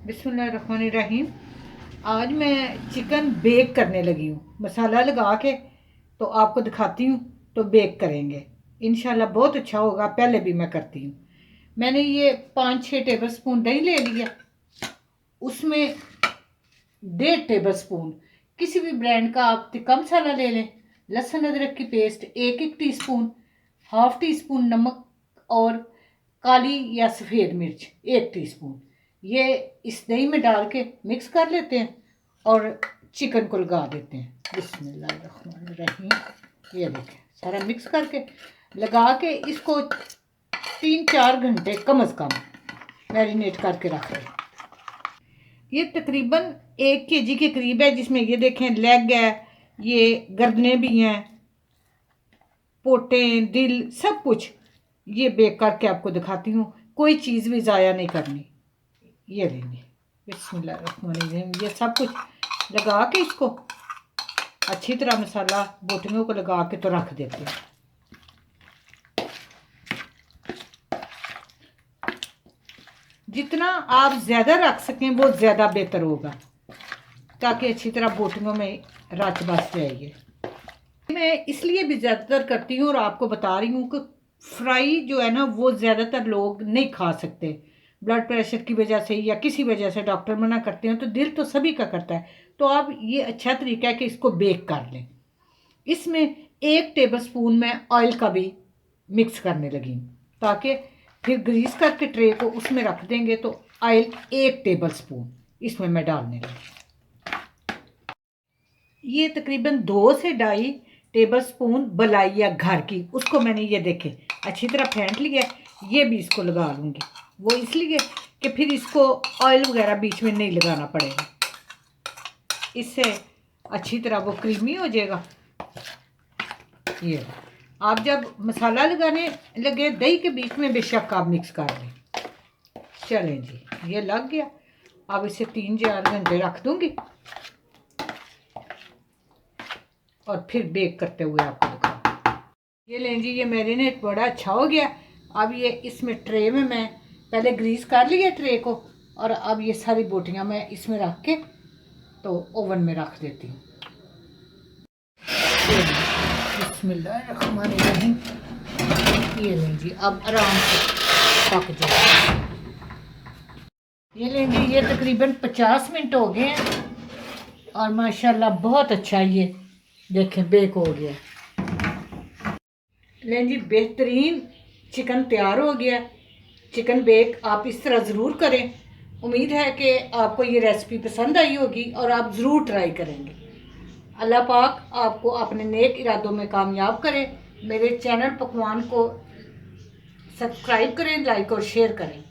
बिस्मिल्लाहिर्रहमानिर्रहीम। आज मैं चिकन बेक करने लगी हूँ, मसाला लगा के तो आपको दिखाती हूँ। तो बेक करेंगे इंशाल्लाह, बहुत अच्छा होगा। पहले भी मैं करती हूँ। मैंने ये 5-6 टेबल स्पून दही ले लिया, उसमें 1.5 टेबल स्पून किसी भी ब्रांड का आप तिक्का मसाला ले लें। लहसुन अदरक की पेस्ट 1-1 टीस्पून, 1/2 टीस्पून नमक और काली या सफ़ेद मिर्च 1 टीस्पून। ये इस दही में डाल के मिक्स कर लेते हैं और चिकन को लगा देते हैं। बिस्मिल्लाहिर्रहमानिर्रहीम। ये देखें, सारा मिक्स करके लगा के इसको 3-4 घंटे कम से कम मैरिनेट करके रख दें। ये तकरीबन 1 केजी के करीब है, जिसमें ये देखें लेग है, ये गर्दने भी हैं, पोटे, दिल, सब कुछ। ये बेक करके आपको दिखाती हूँ, कोई चीज़ भी ज़ाया नहीं करनी। ये लेंगे, बिस्मिल्लाहिर्रहमानिर्रहीम। ये सब कुछ लगा के इसको अच्छी तरह मसाला बोटियों को लगा के तो रख देते हैं। जितना आप ज़्यादा रख सकें वो ज़्यादा बेहतर होगा, ताकि अच्छी तरह बोटियों में रच बस जाएगी। मैं इसलिए भी ज़्यादातर करती हूँ और आपको बता रही हूँ कि फ्राई जो है ना, वो ज़्यादातर लोग नहीं खा सकते, ब्लड प्रेशर की वजह से या किसी वजह से डॉक्टर मना करते हैं। तो दिल तो सभी का करता है, तो आप ये अच्छा तरीका है कि इसको बेक कर लें। इसमें 1 टेबल स्पून मैं ऑयल का भी मिक्स करने लगी, ताकि फिर ग्रीस करके ट्रे को उसमें रख देंगे तो ऑयल 1 टेबल स्पून इसमें मैं डालने लगी। ये तकरीबन 2 से 2.5 टेबल स्पून बलाई या घर की, उसको मैंने ये देखे अच्छी तरह फेंट लिया। ये भी इसको लगा लूँगी, वो इसलिए कि फिर इसको ऑयल वगैरह बीच में नहीं लगाना पड़ेगा, इससे अच्छी तरह वो क्रीमी हो जाएगा। ये आप जब मसाला लगाने लगे दही के बीच में बेशक आप मिक्स कर लें। चलें जी, ये लग गया। अब इसे 3-4 घंटे रख दूँगी और फिर बेक करते हुए आपको दिखाऊंगी। ये लें जी, ये मैरिनेट बड़ा अच्छा हो गया। अब ये इसमें ट्रे में मैं पहले ग्रीस कर लिया ट्रे को, और अब ये सारी बोटियां मैं इसमें रख के तो ओवन में रख देती हूँ। बिस्मिल्लाहिर्रहमानिर्रहीम। ये लें जी, अब आराम से पक जाए। ये लें जी, ये तकरीबन 50 मिनट हो गए हैं और माशाल्लाह बहुत अच्छा ये देखें बेक हो गया। लें जी, बेहतरीन चिकन तैयार हो गया। चिकन बेक आप इस तरह ज़रूर करें। उम्मीद है कि आपको ये रेसिपी पसंद आई होगी और आप ज़रूर ट्राई करेंगे। अल्लाह पाक आपको अपने नेक इरादों में कामयाब करे। मेरे चैनल पकवान को सब्सक्राइब करें, लाइक और शेयर करें।